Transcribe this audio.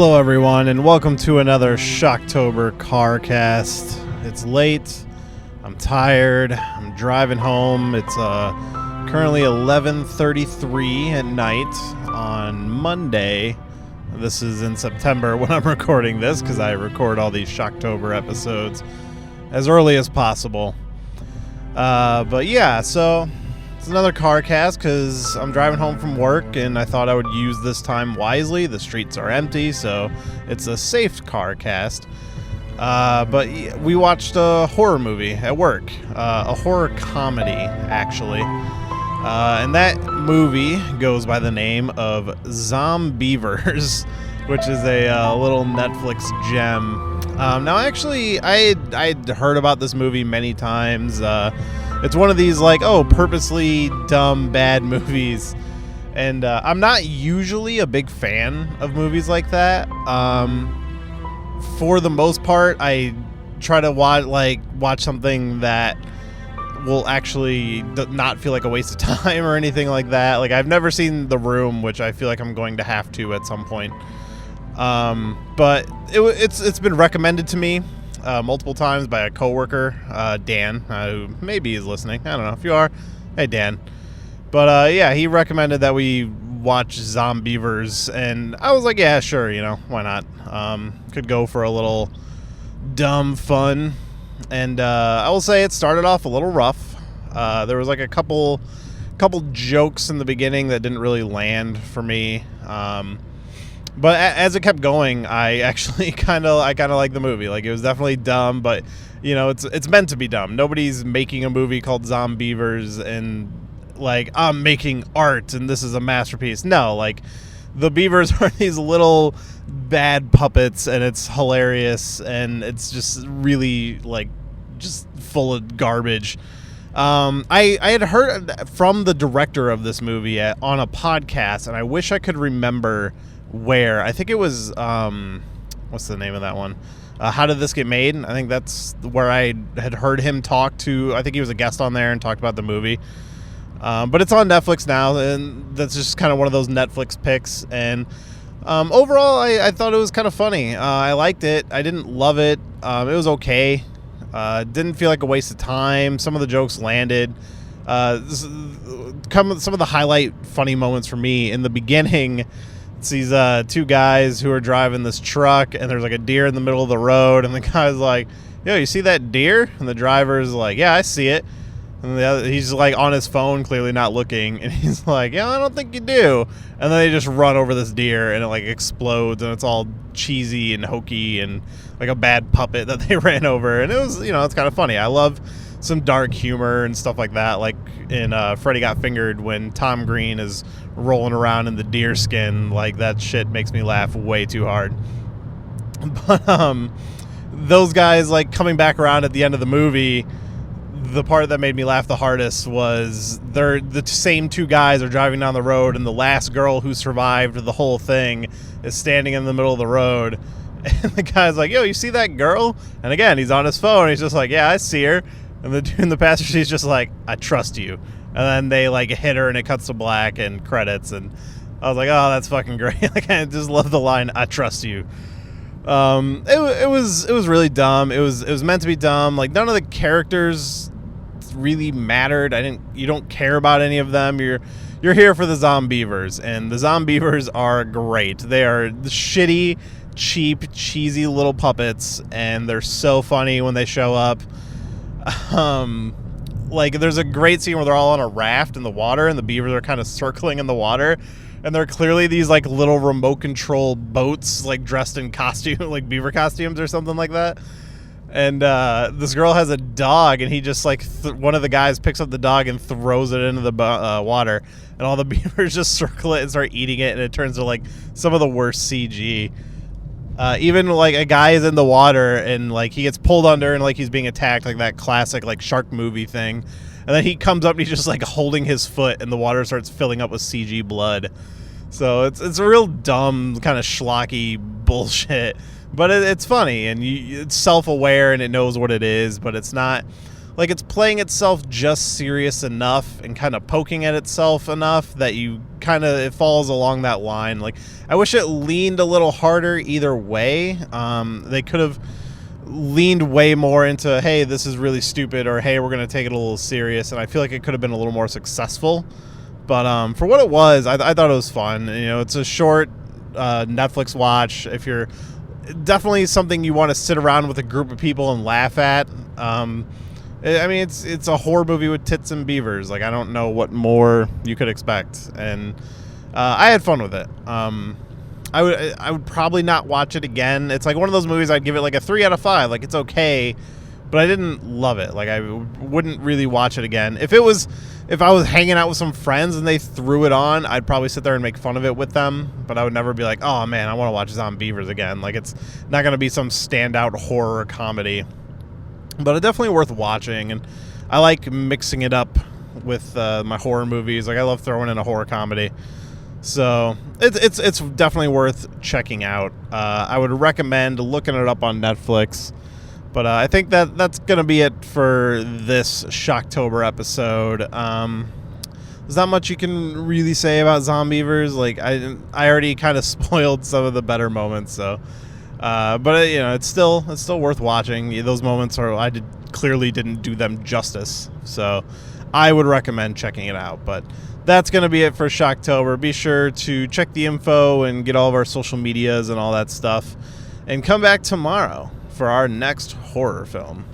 Hello everyone, and welcome to another Shocktober CarCast. It's late, I'm tired, I'm driving home. It's currently 11:33 at night on Monday. This is in September when I'm recording this, because I record all these Shocktober episodes as early as possible. But yeah, so it's another CarCast because I'm driving home from work and I thought I would use this time wisely. The streets are empty, so it's a safe CarCast. But we watched a horror movie at work, a horror comedy, actually. And that movie goes by the name of Zombeavers, which is a little Netflix gem. Now, actually, I'd heard about this movie many times. It's one of these, like, purposely dumb, bad movies. And I'm not usually a big fan of movies like that. For the most part, I try to watch something that will actually not feel like a waste of time or anything like that. Like, I've never seen The Room, which I feel like I'm going to have to at some point. But it's been recommended to me multiple times by a coworker, Dan, who maybe is listening. I don't know. If you are, hey Dan. But yeah, he recommended that we watch Zombeavers, and I was like, yeah, sure, why not? Could go for a little dumb fun. And I will say it started off a little rough. There was like a couple jokes in the beginning that didn't really land for me. But as it kept going, I actually kind of like the movie. Like, it was definitely dumb, but it's meant to be dumb. Nobody's making a movie called Zombeavers and like, I'm making art and this is a masterpiece. No, like, the beavers are these little bad puppets, and it's hilarious, and it's just really like just full of garbage. I had heard from the director of this movie on a podcast, and I wish I could remember where. I think it was what's the name of that one? How Did This Get Made? I think that's where I had heard him talk to. I think he was a guest on there and talked about the movie. But it's on Netflix now, and that's just kind of one of those Netflix picks. And overall, I thought it was kind of funny. I liked it. I didn't love it. It was okay. Didn't feel like a waste of time. Some of the jokes landed. Some of the highlight funny moments for me in the beginning. It's these two guys who are driving this truck, and there's like a deer in the middle of the road, and the guy's like, yo, you see that deer? And the driver's like, yeah, I see it. And he's like on his phone, clearly not looking, and he's like, yeah, I don't think you do. And then they just run over this deer, and it like explodes, and it's all cheesy and hokey and like a bad puppet that they ran over. And it was, it's kind of funny. I love some dark humor and stuff like that, like in Freddy Got Fingered, when Tom Green is rolling around in the deer skin. Like, that shit makes me laugh way too hard. But those guys, like, coming back around at the end of the movie, the part that made me laugh the hardest was the same two guys are driving down the road, and the last girl who survived the whole thing is standing in the middle of the road, and the guy's like, yo, you see that girl? And again, he's on his phone. He's just like, yeah, I see her. And the dude in the passenger seat's just like, I trust you. And then they like hit her, and it cuts to black and credits, and I was like, oh, that's fucking great. Like, I just love the line, I trust you. It was really dumb. It was meant to be dumb. Like, none of the characters really mattered. You don't care about any of them. You're here for the Zombeavers, and the Zombeavers are great. They are shitty, cheap, cheesy little puppets, and they're so funny when they show up. Like, there's a great scene where they're all on a raft in the water, and the beavers are kind of circling in the water, and they're clearly these like little remote control boats, like dressed in costume, like beaver costumes or something like that. And this girl has a dog, and he just like one of the guys picks up the dog and throws it into the water, and all the beavers just circle it and start eating it, and it turns to like some of the worst CG. Even like a guy is in the water, and like he gets pulled under, and like he's being attacked, like that classic like shark movie thing. And then he comes up, and he's just like holding his foot, and the water starts filling up with CG blood. So it's a real dumb kind of schlocky bullshit. But it's funny, and it's self-aware, and it knows what it is, but it's not like it's playing itself just serious enough and kind of poking at itself enough that you kind it falls along that line. Like, I wish it leaned a little harder either way. They could have leaned way more into, hey, this is really stupid, or hey, we're going to take it a little serious, and I feel like it could have been a little more successful. But for what it was, I thought it was fun. You know, it's a short Netflix watch. If you're definitely something you want to sit around with a group of people and laugh at. I mean, it's a horror movie with tits and beavers. Like, I don't know what more you could expect, and I had fun with it. I would probably not watch it again. It's like one of those movies I'd give it like a 3 out of 5. Like, it's okay, but I didn't love it. Like, I wouldn't really watch it again. If I was hanging out with some friends and they threw it on, I'd probably sit there and make fun of it with them, but I would never be like, oh man, I want to watch Zombeavers again. Like, it's not going to be some standout horror comedy, but it's definitely worth watching, and I like mixing it up with my horror movies. Like, I love throwing in a horror comedy. So it's definitely worth checking out. I would recommend looking it up on Netflix. But I think that's going to be it for this Shocktober episode. There's not much you can really say about Zombeavers. Like, I already kind of spoiled some of the better moments. So, but you know, it's still worth watching. Those moments clearly didn't do them justice. So, I would recommend checking it out. But that's going to be it for Shocktober. Be sure to check the info and get all of our social medias and all that stuff. And come back tomorrow for our next horror film.